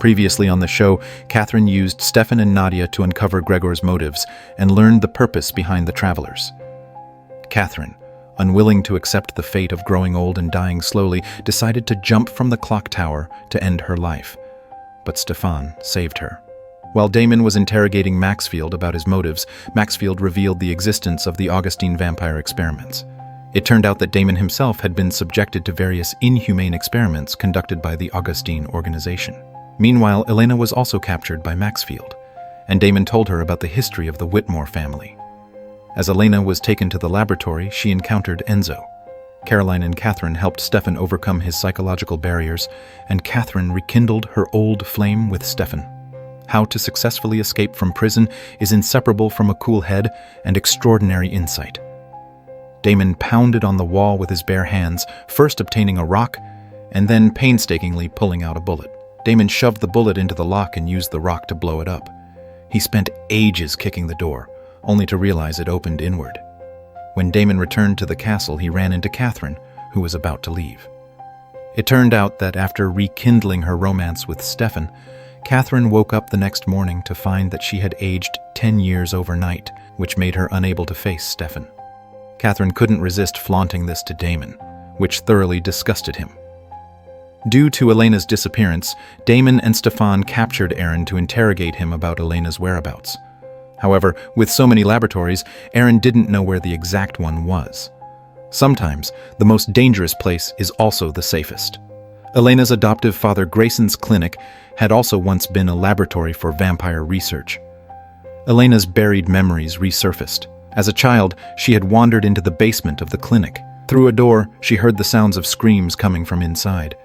Previously on the show, Katherine used Stefan and Nadia to uncover Gregor's motives and learned the purpose behind the travelers. Katherine, unwilling to accept the fate of growing old and dying slowly, decided to jump from the clock tower to end her life. But Stefan saved her. While Damon was interrogating Maxfield about his motives, Maxfield revealed the existence of the Augustine vampire experiments. It turned out that Damon himself had been subjected to various inhumane experiments conducted by the Augustine organization. Meanwhile, Elena was also captured by Maxfield, and Damon told her about the history of the Whitmore family. As Elena was taken to the laboratory, she encountered Enzo. Caroline and Katherine helped Stefan overcome his psychological barriers, and Katherine rekindled her old flame with Stefan. How to successfully escape from prison is inseparable from a cool head and extraordinary insight. Damon pounded on the wall with his bare hands, first obtaining a rock, and then painstakingly pulling out a bullet. Damon shoved the bullet into the lock and used the rock to blow it up. He spent ages kicking the door, only to realize it opened inward. When Damon returned to the castle, he ran into Katherine, who was about to leave. It turned out that after rekindling her romance with Stefan, Katherine woke up the next morning to find that she had aged 10 years overnight, which made her unable to face Stefan. Katherine couldn't resist flaunting this to Damon, which thoroughly disgusted him. Due to Elena's disappearance, Damon and Stefan captured Aaron to interrogate him about Elena's whereabouts. However, with so many laboratories, Aaron didn't know where the exact one was. Sometimes, the most dangerous place is also the safest. Elena's adoptive father Grayson's clinic had also once been a laboratory for vampire research. Elena's buried memories resurfaced. As a child, she had wandered into the basement of the clinic. Through a door, she heard the sounds of screams coming from inside.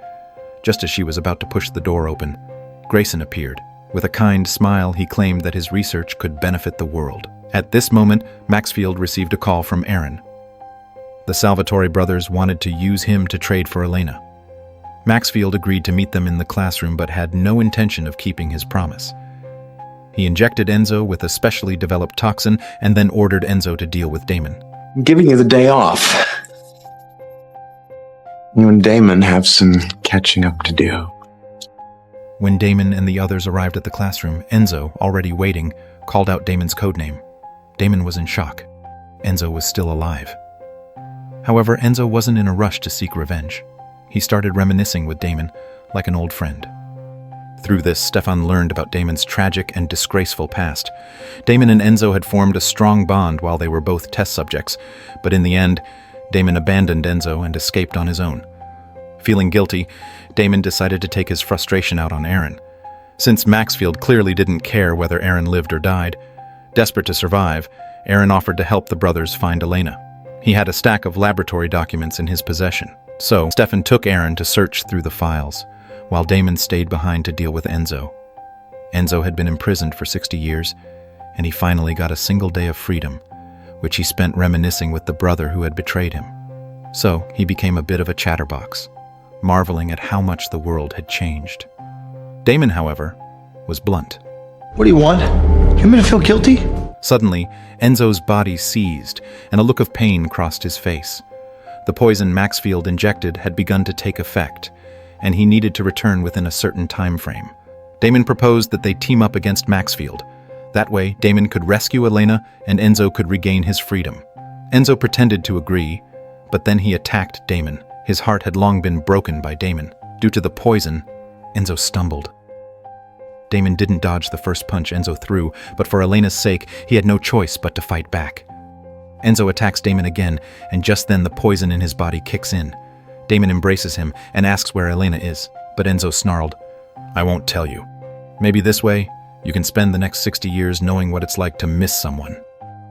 Just as she was about to push the door open, Grayson appeared. With a kind smile, he claimed that his research could benefit the world. At this moment, Maxfield received a call from Aaron. The Salvatore brothers wanted to use him to trade for Elena. Maxfield agreed to meet them in the classroom but had no intention of keeping his promise. He injected Enzo with a specially developed toxin and then ordered Enzo to deal with Damon. I'm giving you the day off. You and Damon have some catching up to do. When Damon and the others arrived at the classroom, Enzo, already waiting, called out Damon's codename. Damon was in shock. Enzo was still alive. However, Enzo wasn't in a rush to seek revenge. He started reminiscing with Damon, like an old friend. Through this, Stefan learned about Damon's tragic and disgraceful past. Damon and Enzo had formed a strong bond while they were both test subjects, but in the end, Damon abandoned Enzo and escaped on his own. Feeling guilty, Damon decided to take his frustration out on Aaron. Since Maxfield clearly didn't care whether Aaron lived or died, desperate to survive, Aaron offered to help the brothers find Elena. He had a stack of laboratory documents in his possession, so Stefan took Aaron to search through the files, while Damon stayed behind to deal with Enzo. Enzo had been imprisoned for 60 years, and he finally got a single day of freedom, which he spent reminiscing with the brother who had betrayed him. So he became a bit of a chatterbox, marveling at how much the world had changed. Damon, however, was blunt. What do you want? You want me to feel guilty? Suddenly, Enzo's body seized, and a look of pain crossed his face. The poison Maxfield injected had begun to take effect, and he needed to return within a certain time frame. Damon proposed that they team up against Maxfield. That way, Damon could rescue Elena, and Enzo could regain his freedom. Enzo pretended to agree, but then he attacked Damon. His heart had long been broken by Damon. Due to the poison, Enzo stumbled. Damon didn't dodge the first punch Enzo threw, but for Elena's sake, he had no choice but to fight back. Enzo attacks Damon again, and just then the poison in his body kicks in. Damon embraces him and asks where Elena is, but Enzo snarled, "I won't tell you. Maybe this way, you can spend the next 60 years knowing what it's like to miss someone."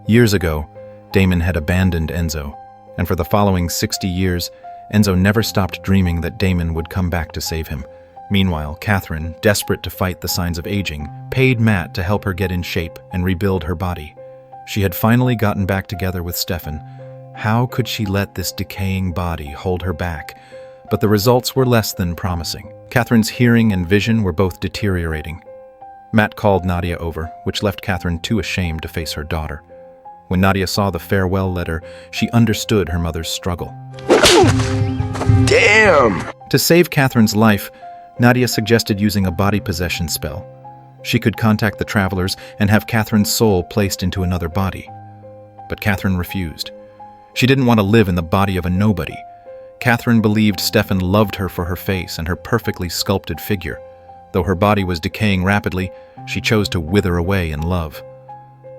Years ago, Damon had abandoned Enzo, and for the following 60 years, Enzo never stopped dreaming that Damon would come back to save him. Meanwhile, Katherine, desperate to fight the signs of aging, paid Matt to help her get in shape and rebuild her body. She had finally gotten back together with Stefan. How could she let this decaying body hold her back? But the results were less than promising. Katherine's hearing and vision were both deteriorating. Matt called Nadia over, which left Katherine too ashamed to face her daughter. When Nadia saw the farewell letter, she understood her mother's struggle. Damn! To save Katherine's life, Nadia suggested using a body possession spell. She could contact the travelers and have Katherine's soul placed into another body. But Katherine refused. She didn't want to live in the body of a nobody. Katherine believed Stefan loved her for her face and her perfectly sculpted figure. Though her body was decaying rapidly, she chose to wither away in love.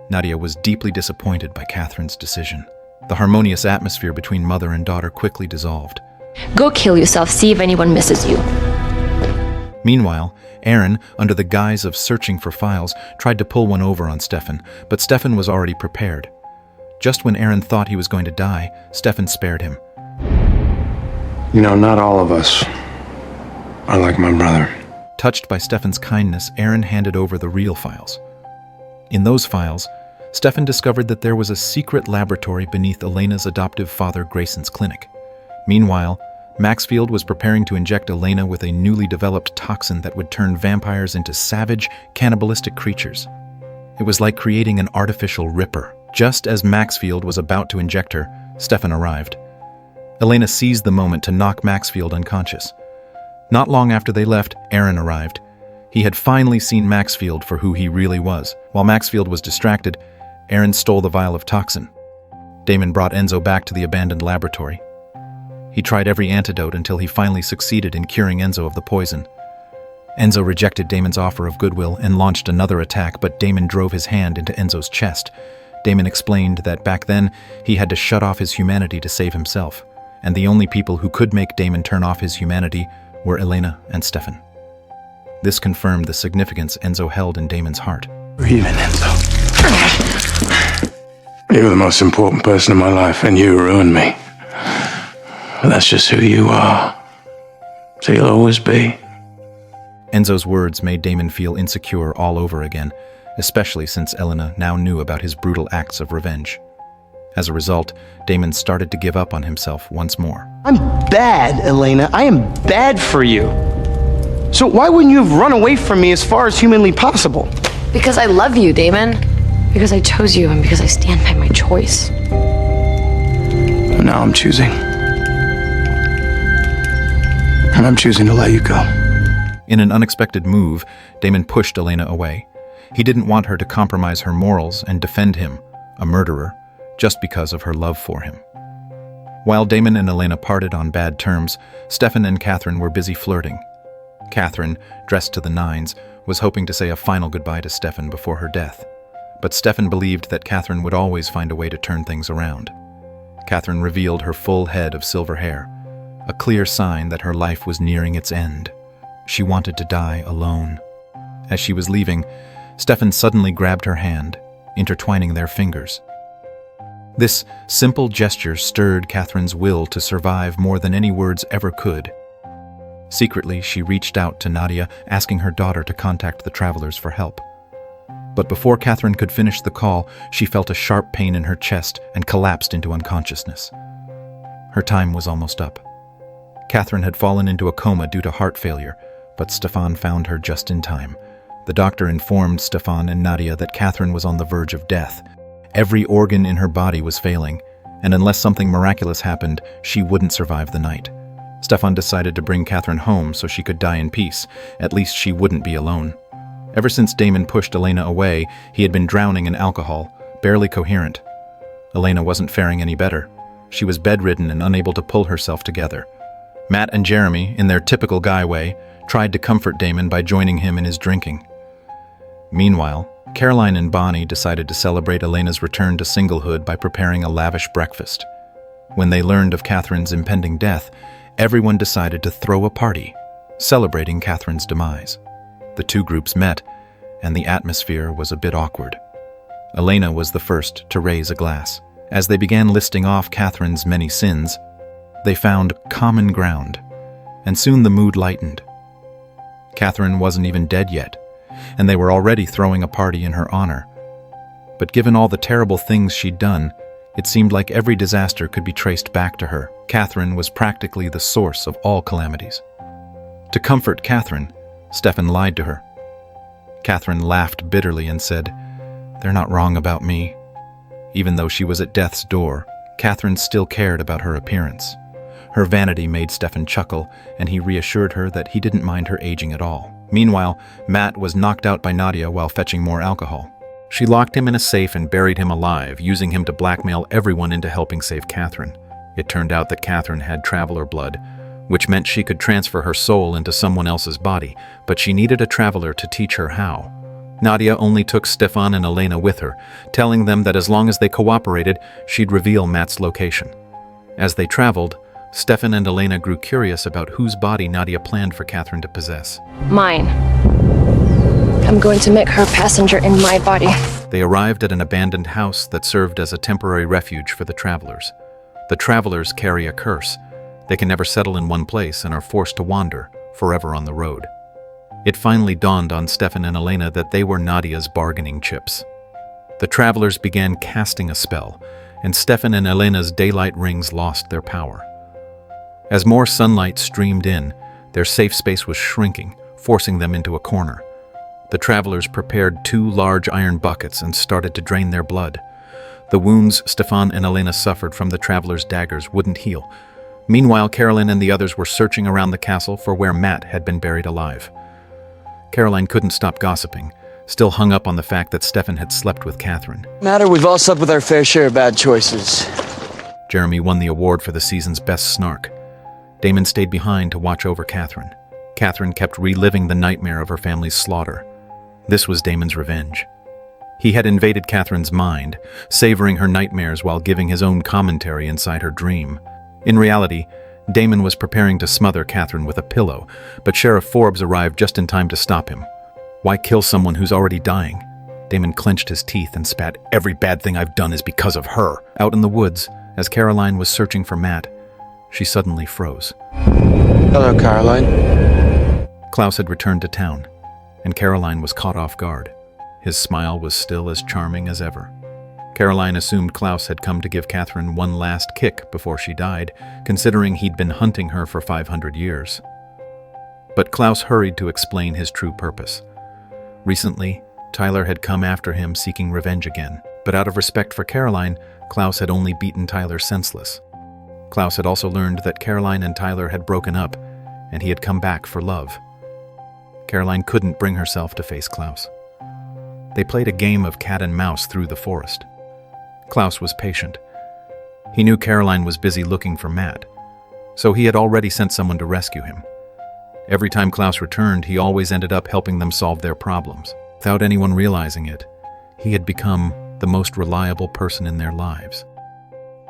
Nadia was deeply disappointed by Katherine's decision. The harmonious atmosphere between mother and daughter quickly dissolved. Go kill yourself, see if anyone misses you. Meanwhile, Aaron, under the guise of searching for files, tried to pull one over on Stefan, but Stefan was already prepared. Just when Aaron thought he was going to die, Stefan spared him. You know, not all of us are like my brother. Touched by Stefan's kindness, Aaron handed over the real files. In those files, Stefan discovered that there was a secret laboratory beneath Elena's adoptive father Grayson's clinic. Meanwhile, Maxfield was preparing to inject Elena with a newly developed toxin that would turn vampires into savage, cannibalistic creatures. It was like creating an artificial ripper. Just as Maxfield was about to inject her, Stefan arrived. Elena seized the moment to knock Maxfield unconscious. Not long after they left, Aaron arrived. He had finally seen Maxfield for who he really was. While Maxfield was distracted, Aaron stole the vial of toxin. Damon brought Enzo back to the abandoned laboratory. He tried every antidote until he finally succeeded in curing Enzo of the poison. Enzo rejected Damon's offer of goodwill and launched another attack, but Damon drove his hand into Enzo's chest. Damon explained that back then, he had to shut off his humanity to save himself, and the only people who could make Damon turn off his humanity were Elena and Stefan. This confirmed the significance Enzo held in Damon's heart. We're even, Enzo. You were the most important person in my life, and you ruined me. But that's just who you are. So you'll always be. Enzo's words made Damon feel insecure all over again, especially since Elena now knew about his brutal acts of revenge. As a result, Damon started to give up on himself once more. I'm bad, Elena. I am bad for you. So why wouldn't you have run away from me as far as humanly possible? Because I love you, Damon. Because I chose you and because I stand by my choice. And now I'm choosing. And I'm choosing to let you go. In an unexpected move, Damon pushed Elena away. He didn't want her to compromise her morals and defend him, a murderer, just because of her love for him. While Damon and Elena parted on bad terms, Stefan and Katherine were busy flirting. Katherine, dressed to the nines, was hoping to say a final goodbye to Stefan before her death. But Stefan believed that Katherine would always find a way to turn things around. Katherine revealed her full head of silver hair, a clear sign that her life was nearing its end. She wanted to die alone. As she was leaving, Stefan suddenly grabbed her hand, intertwining their fingers. This simple gesture stirred Katherine's will to survive more than any words ever could. Secretly, she reached out to Nadia, asking her daughter to contact the travelers for help. But before Katherine could finish the call, she felt a sharp pain in her chest and collapsed into unconsciousness. Her time was almost up. Katherine had fallen into a coma due to heart failure, but Stefan found her just in time. The doctor informed Stefan and Nadia that Katherine was on the verge of death. Every organ in her body was failing, and unless something miraculous happened, she wouldn't survive the night. Stefan decided to bring Katherine home so she could die in peace. At least she wouldn't be alone. Ever since Damon pushed Elena away, he had been drowning in alcohol, barely coherent. Elena wasn't faring any better. She was bedridden and unable to pull herself together. Matt and Jeremy, in their typical guy way, tried to comfort Damon by joining him in his drinking. Meanwhile, Caroline and Bonnie decided to celebrate Elena's return to singlehood by preparing a lavish breakfast. When they learned of Katherine's impending death, everyone decided to throw a party, celebrating Katherine's demise. The two groups met, and the atmosphere was a bit awkward. Elena was the first to raise a glass. As they began listing off Katherine's many sins, they found common ground, and soon the mood lightened. Katherine wasn't even dead yet, and they were already throwing a party in her honor. But given all the terrible things she'd done, it seemed like every disaster could be traced back to her. Katherine was practically the source of all calamities. To comfort Katherine, Stefan lied to her. Katherine laughed bitterly and said, "They're not wrong about me." Even though she was at death's door, Katherine still cared about her appearance. Her vanity made Stefan chuckle, and he reassured her that he didn't mind her aging at all. Meanwhile, Matt was knocked out by Nadia while fetching more alcohol. She locked him in a safe and buried him alive, using him to blackmail everyone into helping save Katherine. It turned out that Katherine had traveler blood, which meant she could transfer her soul into someone else's body, but she needed a traveler to teach her how. Nadia only took Stefan and Elena with her, telling them that as long as they cooperated, she'd reveal Matt's location. As they traveled, Stefan and Elena grew curious about whose body Nadia planned for Katherine to possess. Mine. I'm going to make her a passenger in my body. They arrived at an abandoned house that served as a temporary refuge for the travelers. The travelers carry a curse. They can never settle in one place and are forced to wander, forever on the road. It finally dawned on Stefan and Elena that they were Nadia's bargaining chips. The travelers began casting a spell, and Stefan and Elena's daylight rings lost their power. As more sunlight streamed in, their safe space was shrinking, forcing them into a corner. The travelers prepared 2 large iron buckets and started to drain their blood. The wounds Stefan and Elena suffered from the travelers' daggers wouldn't heal. Meanwhile, Caroline and the others were searching around the castle for where Matt had been buried alive. Caroline couldn't stop gossiping, still hung up on the fact that Stefan had slept with Katherine. Matter, we've all slept with our fair share of bad choices. Jeremy won the award for the season's best snark. Damon stayed behind to watch over Katherine. Katherine kept reliving the nightmare of her family's slaughter. This was Damon's revenge. He had invaded Katherine's mind, savoring her nightmares while giving his own commentary inside her dream. In reality, Damon was preparing to smother Katherine with a pillow, but Sheriff Forbes arrived just in time to stop him. Why kill someone who's already dying? Damon clenched his teeth and spat, "Every bad thing I've done is because of her." Out in the woods, as Caroline was searching for Matt, she suddenly froze. Hello, Caroline. Klaus had returned to town, and Caroline was caught off guard. His smile was still as charming as ever. Caroline assumed Klaus had come to give Katherine one last kick before she died, considering he'd been hunting her for 500 years. But Klaus hurried to explain his true purpose. Recently, Tyler had come after him seeking revenge again, but out of respect for Caroline, Klaus had only beaten Tyler senseless. Klaus had also learned that Caroline and Tyler had broken up, and he had come back for love. Caroline couldn't bring herself to face Klaus. They played a game of cat and mouse through the forest. Klaus was patient. He knew Caroline was busy looking for Matt, so he had already sent someone to rescue him. Every time Klaus returned, he always ended up helping them solve their problems. Without anyone realizing it, he had become the most reliable person in their lives.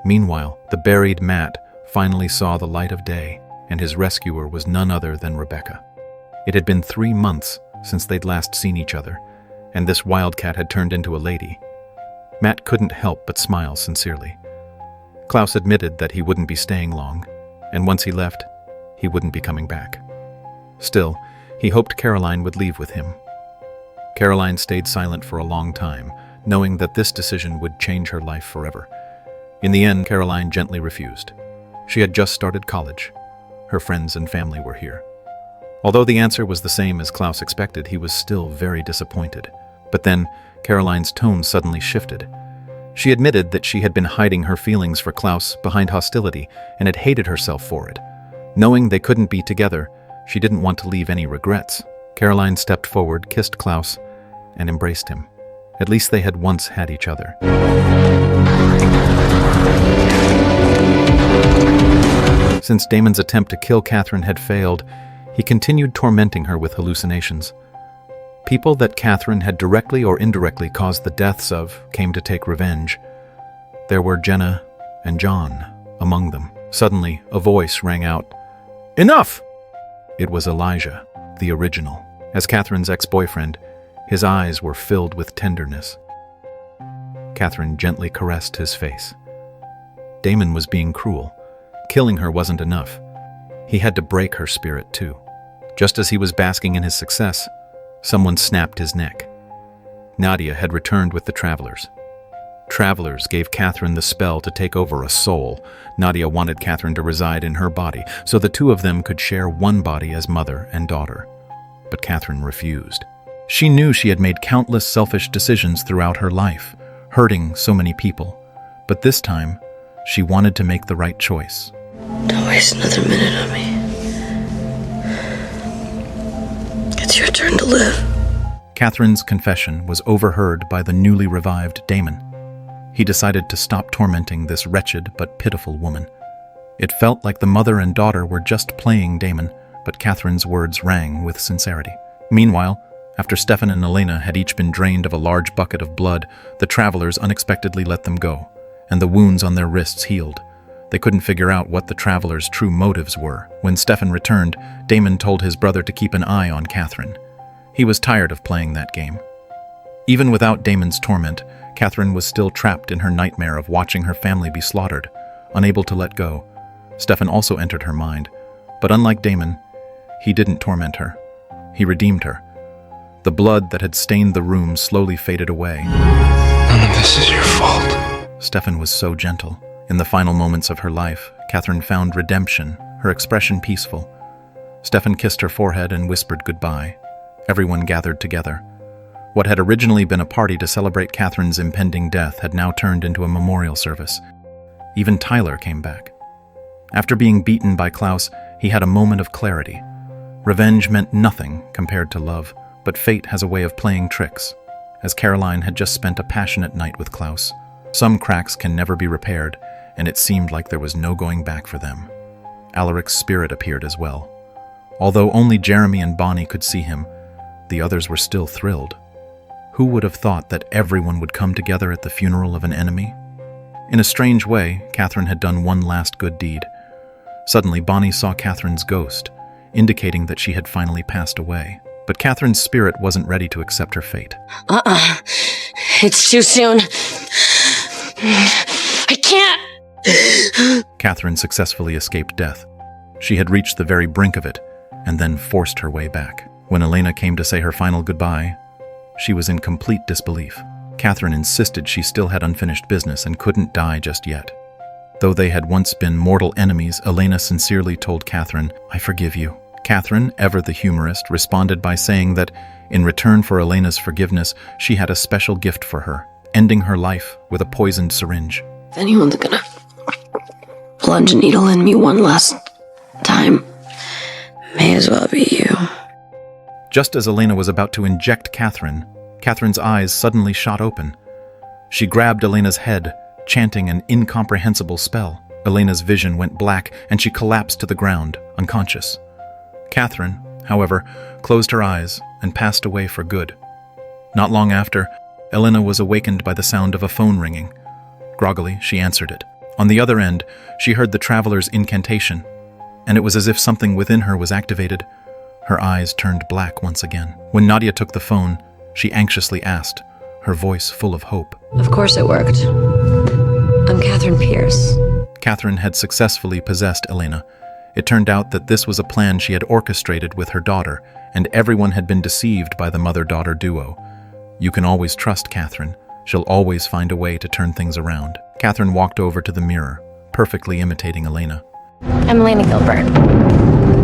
Meanwhile, the buried Matt finally saw the light of day, and his rescuer was none other than Rebecca. It had been 3 months since they'd last seen each other, and this wildcat had turned into a lady. Matt couldn't help but smile sincerely. Klaus admitted that he wouldn't be staying long, and once he left, he wouldn't be coming back. Still, he hoped Caroline would leave with him. Caroline stayed silent for a long time, knowing that this decision would change her life forever. In the end, Caroline gently refused. She had just started college. Her friends and family were here. Although the answer was the same as Klaus expected, he was still very disappointed. But then, Caroline's tone suddenly shifted. She admitted that she had been hiding her feelings for Klaus behind hostility and had hated herself for it. Knowing they couldn't be together, she didn't want to leave any regrets. Caroline stepped forward, kissed Klaus, and embraced him. At least they had once had each other. Since Damon's attempt to kill Katherine had failed, he continued tormenting her with hallucinations. People that Katherine had directly or indirectly caused the deaths of came to take revenge. There were Jenna and John among them. Suddenly, a voice rang out, "Enough!" It was Elijah, the original. As Katherine's ex-boyfriend, his eyes were filled with tenderness. Katherine gently caressed his face. Damon was being cruel. Killing her wasn't enough. He had to break her spirit too. Just as he was basking in his success, someone snapped his neck. Nadia had returned with the travelers. Travelers gave Katherine the spell to take over a soul. Nadia wanted Katherine to reside in her body, so the two of them could share one body as mother and daughter. But Katherine refused. She knew she had made countless selfish decisions throughout her life, hurting so many people. But this time, she wanted to make the right choice. Don't waste another minute on me. It's your turn to live. Catherine's confession was overheard by the newly revived Damon. He decided to stop tormenting this wretched but pitiful woman. It felt like the mother and daughter were just playing Damon, but Catherine's words rang with sincerity. Meanwhile, after Stefan and Elena had each been drained of a large bucket of blood, the travelers unexpectedly let them go, and the wounds on their wrists healed. They couldn't figure out what the travelers' true motives were. When Stefan returned, Damon told his brother to keep an eye on Katherine. He was tired of playing that game. Even without Damon's torment, Katherine was still trapped in her nightmare of watching her family be slaughtered, unable to let go. Stefan also entered her mind, but unlike Damon, he didn't torment her. He redeemed her. The blood that had stained the room slowly faded away. None of this is your fault. Stefan was so gentle. In the final moments of her life, Katherine found redemption, her expression peaceful. Stefan kissed her forehead and whispered goodbye. Everyone gathered together. What had originally been a party to celebrate Katherine's impending death had now turned into a memorial service. Even Tyler came back. After being beaten by Klaus, he had a moment of clarity. Revenge meant nothing compared to love, but fate has a way of playing tricks. As Caroline had just spent a passionate night with Klaus, some cracks can never be repaired, and it seemed like there was no going back for them. Alaric's spirit appeared as well. Although only Jeremy and Bonnie could see him, the others were still thrilled. Who would have thought that everyone would come together at the funeral of an enemy? In a strange way, Katherine had done one last good deed. Suddenly, Bonnie saw Katherine's ghost, indicating that she had finally passed away. But Katherine's spirit wasn't ready to accept her fate. It's too soon. I can't. Katherine successfully escaped death. She had reached the very brink of it, and then forced her way back. When Elena came to say her final goodbye, she was in complete disbelief. Katherine insisted she still had unfinished business and couldn't die just yet. Though they had once been mortal enemies, Elena sincerely told Katherine, "I forgive you." Katherine, ever the humorist, responded by saying that, in return for Elena's forgiveness, she had a special gift for her, ending her life with a poisoned syringe. If anyone's gonna plunge a needle in me one last time, may as well be you. Just as Elena was about to inject Katherine, Katherine's eyes suddenly shot open. She grabbed Elena's head, chanting an incomprehensible spell. Elena's vision went black, and she collapsed to the ground, unconscious. Katherine, however, closed her eyes and passed away for good. Not long after, Elena was awakened by the sound of a phone ringing. Groggily, she answered it. On the other end, she heard the traveler's incantation, and it was as if something within her was activated. Her eyes turned black once again. When Nadia took the phone, she anxiously asked, her voice full of hope. Of course it worked. I'm Katherine Pierce. Katherine had successfully possessed Elena. It turned out that this was a plan she had orchestrated with her daughter, and everyone had been deceived by the mother-daughter duo. You can always trust Katherine. She'll always find a way to turn things around. Katherine walked over to the mirror, perfectly imitating Elena. I'm Elena Gilbert.